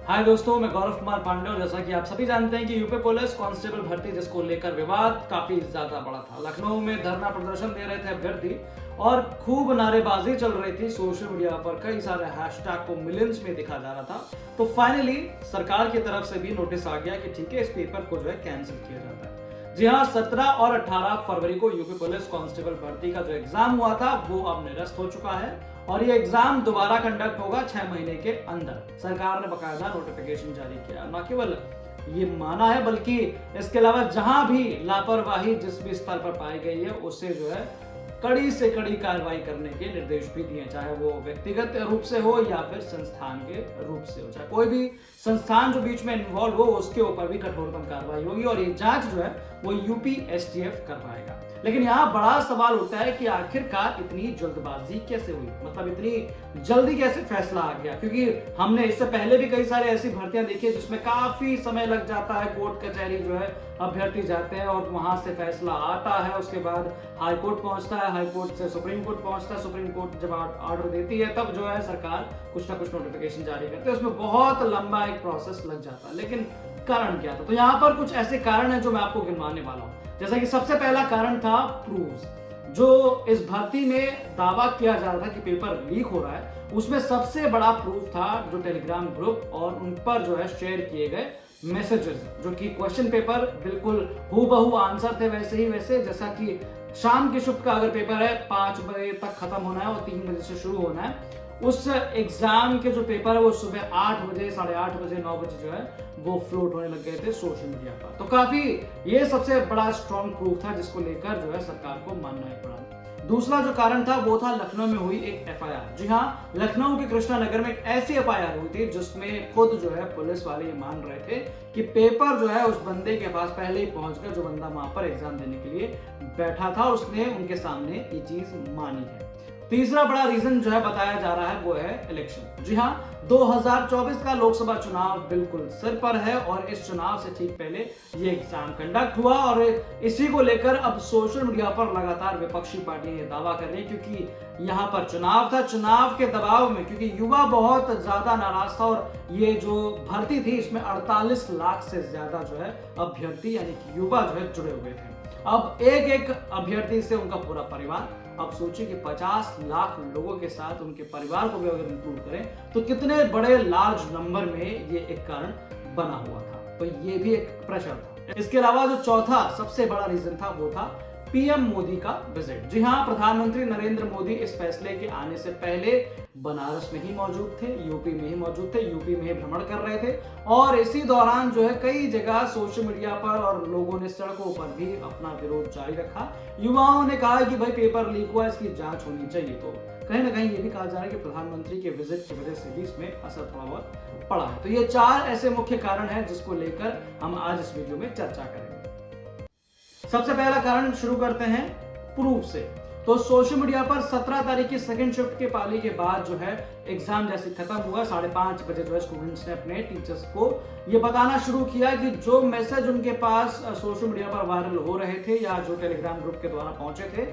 हाय दोस्तों, मैं गौरव कुमार पांडे और जैसा कि आप सभी जानते हैं कि यूपी पुलिस कांस्टेबल भर्ती जिसको लेकर विवाद काफी ज्यादा बड़ा था। लखनऊ में धरना प्रदर्शन दे रहे थे अभ्यर्थी और खूब नारेबाजी चल रही थी। सोशल मीडिया पर कई सारे हैशटैग को मिलियंस में दिखा जा रहा था। तो फाइनली सरकार की तरफ से भी नोटिस आ गया कि ठीक है, इस पेपर को जो है कैंसिल किया जाता है। जी हाँ, 17 और 18 फरवरी को यूपी पुलिस कांस्टेबल भर्ती का जो एग्जाम हुआ था वो अब निरस्त हो चुका है और ये एग्जाम दोबारा कंडक्ट होगा 6 महीने के अंदर। सरकार ने बकायदा नोटिफिकेशन जारी किया। न केवल ये माना है बल्कि इसके अलावा जहां भी लापरवाही जिस भी स्तर पर पाई गई है उससे जो है कड़ी से कड़ी कार्रवाई करने के निर्देश भी दिए, चाहे वो व्यक्तिगत रूप से हो या फिर संस्थान के रूप से हो। चाहे कोई भी संस्थान जो बीच में इन्वॉल्व हो उसके ऊपर भी कठोरतम कार्रवाई होगी और ये जांच जो है वो यूपी एसटीएफ कर पाएगा। लेकिन यहाँ बड़ा सवाल उठता है कि आखिरकार इतनी जल्दबाजी कैसे हुई, मतलब इतनी जल्दी कैसे फैसला आ गया? क्योंकि हमने इससे पहले भी कई सारे ऐसी भर्तियां देखी जिसमें काफी समय लग जाता है। कोर्ट कचहरी जो है अभ्यर्थी जाते हैं और वहां से फैसला आता है, उसके बाद हाई कोर्ट पहुंचता है, हाई कोर्ट से सुप्रीम कोर्ट पहुंचता है, सुप्रीम कोर्ट जब ऑर्डर देती है तब जो है सरकार कुछ ना कुछ नोटिफिकेशन जारी करती है। उसमें बहुत लंबा एक प्रोसेस लग जाता है। लेकिन कारण क्या था? तो यहाँ पर कुछ ऐसे कारण है जो मैं आपको गिनवाने वाला हूँ। जैसा कि सबसे पहला कारण था प्रूफ्स। जो इस भर्ती में दावा किया जा रहा था कि पेपर लीक हो रहा है, उसमें सबसे बड़ा प्रूफ था जो टेलीग्राम ग्रुप और उन पर जो है शेयर किए गए मैसेजेस, जो कि क्वेश्चन पेपर बिल्कुल हूबहू आंसर थे वैसे ही वैसे। जैसा कि शाम की शिफ्ट का अगर पेपर है 5 बजे तक खत्म होना है और 3 बजे से शुरू होना है, उस एग्जाम के जो पेपर है वो सुबह 8 बजे, 8:30 बजे, 9 बजे जो है वो फ्लोट होने लग गए थे सोशल मीडिया पर। तो काफी ये सबसे बड़ा स्ट्रॉन्ग प्रूफ था जिसको लेकर जो है सरकार को मानना ही पड़ा। दूसरा जो कारण था वो था लखनऊ में हुई एक एफआईआर। जी हाँ, लखनऊ के कृष्णा नगर में एक ऐसी एफआईआर हुई थी जिसमें खुद जो है पुलिस वाले ये मान रहे थे कि पेपर जो है उस बंदे के पास पहले ही पहुंच गया, जो बंदा वहां पर एग्जाम देने के लिए बैठा था। उसने उनके सामने ये चीज मानी है। तीसरा बड़ा रीजन जो है बताया जा रहा है वो है इलेक्शन। जी हाँ, 2024 का लोकसभा चुनाव बिल्कुल सिर पर है और इस चुनाव से ठीक पहले ये एग्जाम कंडक्ट हुआ और इसी को लेकर अब सोशल मीडिया पर लगातार विपक्षी पार्टियां ये दावा कर रही है, क्योंकि यहाँ पर चुनाव था। चुनाव के दबाव में क्योंकि युवा बहुत ज्यादा नाराज था और ये जो भर्ती थी इसमें 48 लाख से ज्यादा जो है अभ्यर्थी यानी कि युवा जो है जुड़े हुए थे। अब एक एक अभ्यर्थी से उनका पूरा परिवार, अब सोचिए कि 50 लाख लोगों के साथ उनके परिवार को भी अगर इंक्लूड करें तो कितने बड़े लार्ज नंबर में ये एक कारण बना हुआ था। तो ये भी एक प्रेशर था। इसके अलावा जो चौथा सबसे बड़ा रीजन था वो था पीएम मोदी का विजिट। जी हाँ, प्रधानमंत्री नरेंद्र मोदी इस फैसले के आने से पहले बनारस में ही मौजूद थे, यूपी में ही मौजूद थे, यूपी में ही भ्रमण कर रहे थे और इसी दौरान जो है कई जगह सोशल मीडिया पर और लोगों ने सड़कों पर भी अपना विरोध जारी रखा। युवाओं ने कहा कि भाई पेपर लीक हुआ, इसकी जांच होनी चाहिए। तो कहीं ना कहीं ये भी कहा जा रहा है कि प्रधानमंत्री के विजिट की वजह से भी इसमें असर थोड़ा बहुत पड़ा है। तो ये 4 ऐसे मुख्य कारण हैं जिसको लेकर हम आज इस वीडियो में चर्चा करेंगे। सबसे पहला कारण शुरू करते हैं प्रूफ से। तो सोशल मीडिया पर 17 तारीख की सेकंड शिफ्ट के पाली के बाद जो है एग्जाम जैसे खत्म हुआ 5:30 बजे जो है स्टूडेंट्स ने अपने टीचर्स को ये बताना शुरू किया कि जो मैसेज उनके पास सोशल मीडिया पर वायरल हो रहे थे या जो टेलीग्राम ग्रुप के द्वारा पहुंचे थे,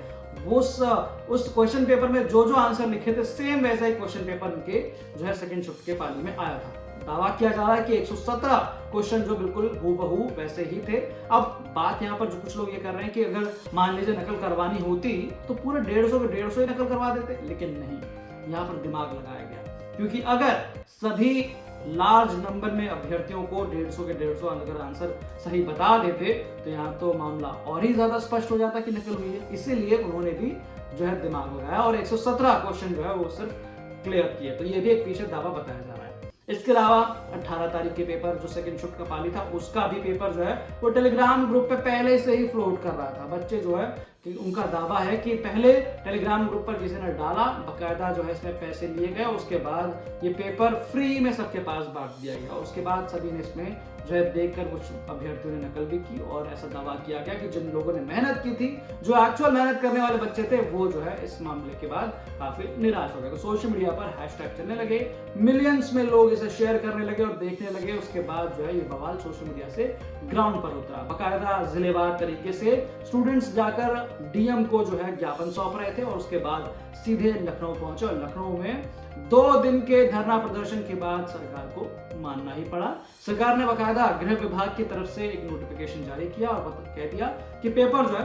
उस क्वेश्चन पेपर में जो जो आंसर लिखे थे सेम वैसा ही क्वेश्चन पेपर उनके जो है सेकंड शिफ्ट के पाली में आया था। दावा किया जा रहा है कि 117 क्वेश्चन जो बिल्कुल हूबहू वैसे ही थे। अब बात यहाँ पर जो कुछ लोग ये कर रहे हैं कि अगर मान लीजिए नकल करवानी होती तो पूरे 150 के 150 ही नकल करवा देते, लेकिन नहीं, यहाँ पर दिमाग लगाया गया। क्योंकि अगर सभी लार्ज नंबर में अभ्यर्थियों को 150 के 150 अगर आंसर सही बता देते तो यहाँ तो मामला और ही ज्यादा स्पष्ट हो जाता कि नकल हुई है। इसीलिए उन्होंने भी जो है दिमाग लगाया और 117 क्वेश्चन जो है वो सिर्फ क्लियर किए। तो ये भी एक पीछे दावा बताया जा रहा है। इसके अलावा 18 तारीख के पेपर जो सेकंड शिफ्ट का पाली था उसका भी पेपर जो है वो टेलीग्राम ग्रुप पे पहले से ही फ्लोट कर रहा था। बच्चे जो है कि उनका दावा है कि पहले टेलीग्राम ग्रुप पर किसी ने डाला, बकायदा जो है इसमें पैसे लिए गए, उसके बाद ये पेपर फ्री में सबके पास बांट दिया गया, उसके बाद सभी ने इसमें जो है देखकर कुछ अभ्यर्थियों ने नकल भी की और ऐसा दावा किया गया कि जिन लोगों ने मेहनत की थी, जो एक्चुअल मेहनत करने वाले बच्चे थे, वो जो है इस मामले के बाद काफी निराश हो गए। तो सोशल मीडिया पर हैशटैग चलने लगे, मिलियंस में लोग इसे शेयर करने लगे और देखने लगे। उसके बाद जो है ये बवाल सोशल मीडिया से ग्राउंड पर उतरा। बकायदा जिलेवार तरीके से स्टूडेंट्स जाकर डीएम को जो है ज्ञापन सौंप रहे थे और उसके बाद सीधे लखनऊ पहुंचे और लखनऊ में 2 दिन के धरना प्रदर्शन के बाद सरकार को मानना ही पड़ा। सरकार ने बकायदा गृह विभाग की तरफ से एक नोटिफिकेशन जारी किया और कह दिया कि पेपर जो है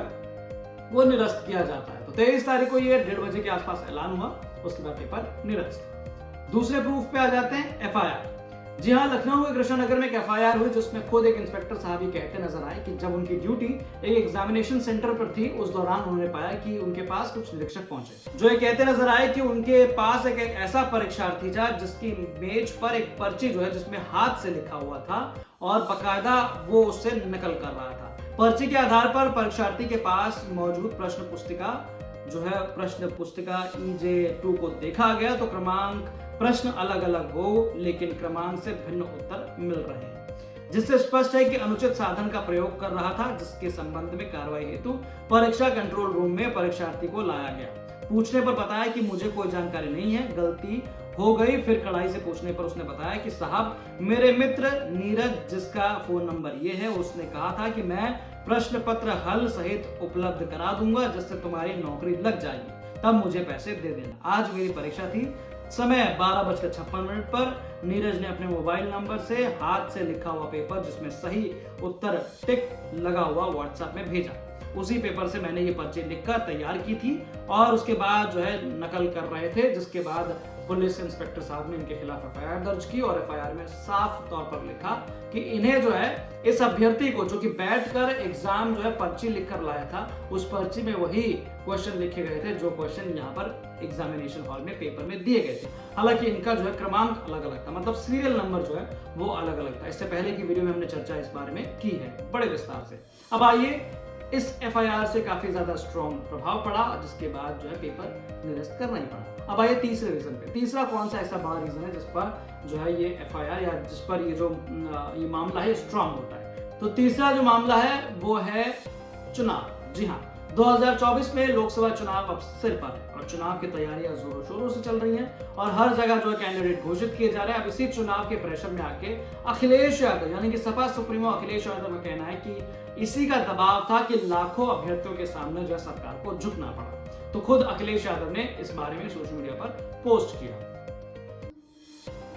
वो निरस्त किया जाता है। तो 23 तारीख को ये 1:30 बजे के आसपास ऐलान हुआ, उसके बाद पेपर निरस्त। दूसरे प्रूफ पे आ जाते हैं, एफआईआर। जी हाँ, लखनऊ के कृष्णा नगर में एक एफआईआर हुई जिसमें खुद एक इंस्पेक्टर साहब ही कहते नजर आए कि जब उनकी ड्यूटी एक एग्जामिनेशन सेंटर पर थी, उस दौरान उन्होंने पाया कि उनके पास कुछ निरीक्षक पहुंचे जो ये कहते नजर आए कि उनके पास एक ऐसा परीक्षार्थी था जिसकी मेज पर एक पर्ची जो है जिसमें हाथ से लिखा हुआ था और बकायदा वो उससे नकल कर रहा था। पर्ची के आधार पर परीक्षार्थी के पास मौजूद प्रश्न पुस्तिका EJ2 को देखा गया तो क्रमांक प्रश्न अलग अलग हो लेकिन क्रमांक से भिन्न उत्तर मिल रहे हैं, जिससे स्पष्ट है कि अनुचित साधन का प्रयोग कर रहा था, जिसके संबंध में कार्रवाई हेतु परीक्षा कंट्रोल रूम में परीक्षार्थी को लाया गया। पूछने पर बताया कि मुझे कोई जानकारी नहीं है, गलती हो गई। फिर कड़ाई से पूछने पर उसने बताया कि साहब, मेरे मित्र नीरज, जिसका फोन नंबर ये है, उसने कहा था कि मैं प्रश्न पत्र हल सहित उपलब्ध करा दूंगा जिससे तुम्हारी नौकरी लग जाएगी, तब मुझे पैसे दे देना। आज मेरी परीक्षा थी, समय 12:56 पर नीरज ने अपने मोबाइल नंबर से हाथ से लिखा हुआ पेपर जिसमें सही उत्तर टिक लगा हुआ व्हाट्सएप में भेजा। उसी पेपर से मैंने ये पर्ची लिखकर तैयार की थी और उसके बाद जो है नकल कर रहे थे, जिसके बाद पुलिस इंस्पेक्टर साहब ने इनके खिलाफ एफआईआर दर्ज की और एफआईआर में साफ तौर पर लिखा कि इन्हें जो है इस अभ्यर्थी को, जो कि बैठकर एग्जाम जो है पर्ची लिखकर लाया था, उस पर्ची में वही क्वेश्चन लिखे गए थे जो क्वेश्चन यहाँ पर एग्जामिनेशन हॉल में पेपर में दिए गए थे। हालांकि इनका जो है क्रमांक अलग अलग था, मतलब सीरियल नंबर जो है वो अलग अलग था। इससे पहले की वीडियो में हमने चर्चा इस बारे में की है बड़े विस्तार से। अब आइए, इस एफआईआर से काफी ज्यादा स्ट्रॉन्ग प्रभाव पड़ा, जिसके बाद जो है पेपर निरस्त करना ही पड़ा। अब आइए तीसरे रीजन पे। तीसरा कौन सा ऐसा बड़ा रीजन है जिस पर जो है ये एफआईआर या जिस पर ये मामला है स्ट्रॉन्ग होता है? तो तीसरा जो मामला है वो है चुनाव। जी हाँ, 2024 में लोकसभा चुनाव अब सिर पर है और चुनाव की तैयारियां जोरों शोरों से चल रही हैं और हर जगह जो है कैंडिडेट घोषित किए जा रहे हैं। अब इसी चुनाव के प्रेशर में आके अखिलेश यादव यानी कि सपा सुप्रीमो अखिलेश यादव का कहना है कि इसी का दबाव था कि लाखों अभ्यर्थियों के सामने जो है सरकार को झुकना पड़ा। तो खुद अखिलेश यादव ने इस बारे में सोशल मीडिया पर पोस्ट किया।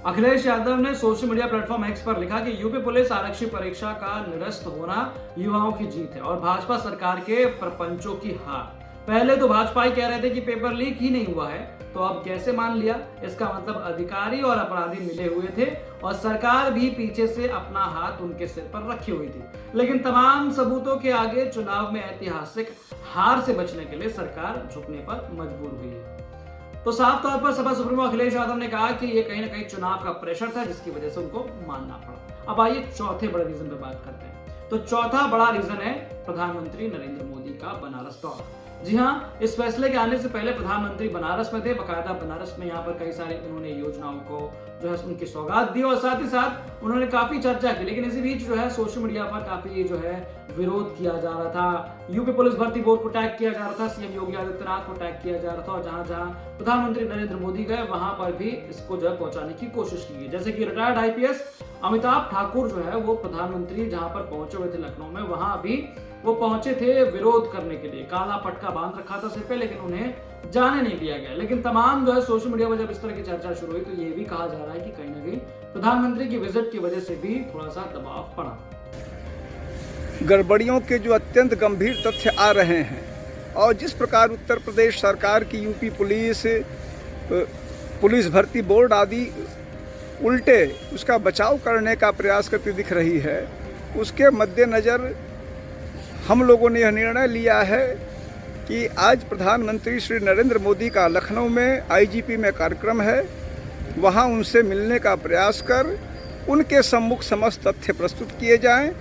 अखिलेश यादव ने सोशल मीडिया प्लेटफॉर्म एक्स पर लिखा कि यूपी पुलिस आरक्षी परीक्षा का निरस्त होना युवाओं की जीत है और भाजपा सरकार के प्रपंचों की हार। पहले तो भाजपा ही कह रहे थे कि पेपर लीक ही नहीं हुआ है, तो अब कैसे मान लिया? इसका मतलब अधिकारी और अपराधी मिले हुए थे और सरकार भी पीछे से अपना हाथ उनके सिर पर रखी हुई थी। लेकिन तमाम सबूतों के आगे चुनाव में ऐतिहासिक हार से बचने के लिए सरकार झुकने पर मजबूर हुई है। तो साफ तौर पर सपा सुप्रीमो अखिलेश यादव ने कहा कि ये कहीं ना कहीं चुनाव का प्रेशर था जिसकी वजह से उनको मानना पड़ा। अब आइए चौथे बड़े रीजन पे बात करते हैं। तो चौथा बड़ा रीजन है प्रधानमंत्री नरेंद्र मोदी का बनारस दौरा। जी हाँ, इस फैसले के आने से पहले प्रधानमंत्री बनारस में थे। बकायदा बनारस में यहाँ पर कई सारी उन्होंने योजनाओं को जो है उनकी सौगात दी और साथ ही साथ उन्होंने काफी चर्चा की। लेकिन इसी बीच जो है सोशल मीडिया पर काफी जो है विरोध किया जा रहा था। यूपी पुलिस भर्ती बोर्ड को टैग किया जा रहा था, सीएम योगी आदित्यनाथ को टैग किया जा रहा था और जहां जहां प्रधानमंत्री नरेंद्र मोदी गए वहां पर भी इसको जो है पहुंचाने की कोशिश की गई। जैसे कि रिटायर्ड आईपीएस अमिताभ ठाकुर जो है वो प्रधानमंत्री जहां पर पहुंचे हुए थे लखनऊ में, वहां भी वो पहुंचे थे विरोध करने के लिए। काला पटका बांध रखा था सिर पे, लेकिन उन्हें जाने नहीं दिया गया। लेकिन तमाम जो है सोशल मीडिया पर जब इस तरह की चर्चा शुरू हुई तो ये भी कहा जा रहा है कि कहीं ना कहीं प्रधानमंत्री की विजिट की वजह से भी थोड़ा सा दबाव पड़ा। गड़बड़ियों के जो अत्यंत गंभीर तथ्य आ रहे हैं और जिस प्रकार उत्तर प्रदेश सरकार की यूपी पुलिस भर्ती बोर्ड आदि उल्टे उसका बचाव करने का प्रयास करती दिख रही है, उसके मद्देनज़र हम लोगों ने यह निर्णय लिया है कि आज प्रधानमंत्री श्री नरेंद्र मोदी का लखनऊ में आईजीपी में कार्यक्रम है, वहां उनसे मिलने का प्रयास कर उनके सम्मुख समस्त तथ्य प्रस्तुत किए जाएं।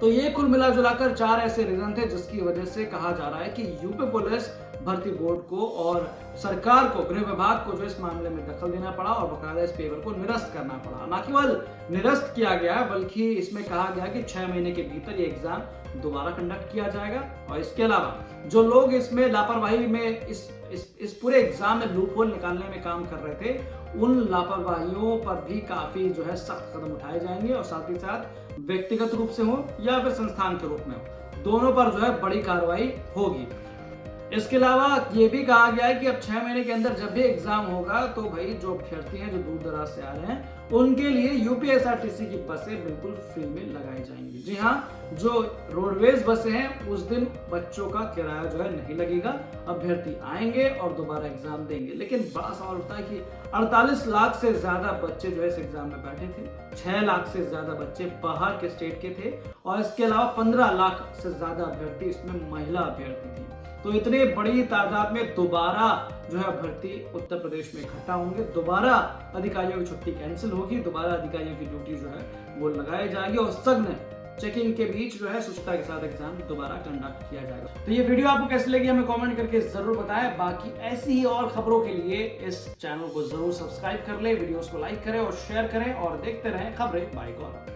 तो ये कुल मिला जुलाकर 4 ऐसे रीजन थे जिसकी वजह से कहा जा रहा है कि यूपी पुलिस भर्ती बोर्ड को और सरकार को, गृह विभाग को जो इस मामले में दखल देना पड़ा और बकायदा इस पेपर को निरस्त करना पड़ा। न केवल निरस्त किया गया बल्कि इसमें कहा गया कि 6 महीने के भीतर ये एग्जाम दोबारा कंडक्ट किया जाएगा। और इसके अलावा जो लोग इसमें लापरवाही में इस पूरे एग्जाम में लूपहोल निकालने में काम कर रहे थे, उन लापरवाहियों पर भी काफी जो है सख्त कदम उठाए जाएंगे और साथ ही साथ व्यक्तिगत रूप से हो या फिर संस्थान के रूप में हो, दोनों पर जो है बड़ी कार्रवाई होगी। इसके अलावा ये भी कहा गया है कि अब 6 महीने के अंदर जब भी एग्जाम होगा तो भाई जो अभ्यर्थी हैं जो दूर दराज से आ रहे हैं उनके लिए यूपीएसआरटीसी की बसें बिल्कुल फ्री में लगाई जाएंगी। जी हाँ, जो रोडवेज बसें हैं उस दिन बच्चों का किराया जो है नहीं लगेगा, अभ्यर्थी आएंगे और दोबारा एग्जाम देंगे। लेकिन बड़ा सवाल उठता है कि 48 लाख से ज्यादा बच्चे जो है इस एग्जाम में बैठे थे, 6 लाख से ज्यादा बच्चे बाहर के स्टेट के थे और इसके अलावा 15 लाख से ज्यादा अभ्यर्थी इसमें महिला अभ्यर्थी थी। तो इतने बड़ी तादाद में दोबारा जो है अभ्यर्थी उत्तर प्रदेश में इकट्ठा होंगे, दोबारा अधिकारियों की छुट्टी कैंसिल होगी, दोबारा अधिकारियों की ड्यूटी जो है वो लगाई जाएगी और सघन चेकिंग के बीच जो है स्वच्छता के साथ एग्जाम दोबारा कंडक्ट किया जाएगा। तो ये वीडियो आपको कैसी लगी हमें कमेंट करके जरूर बताएं। बाकी ऐसी ही और खबरों के लिए इस चैनल को जरूर सब्सक्राइब कर ले, वीडियोस को लाइक करें और शेयर करें और देखते रहें खबरें बाय गौरव।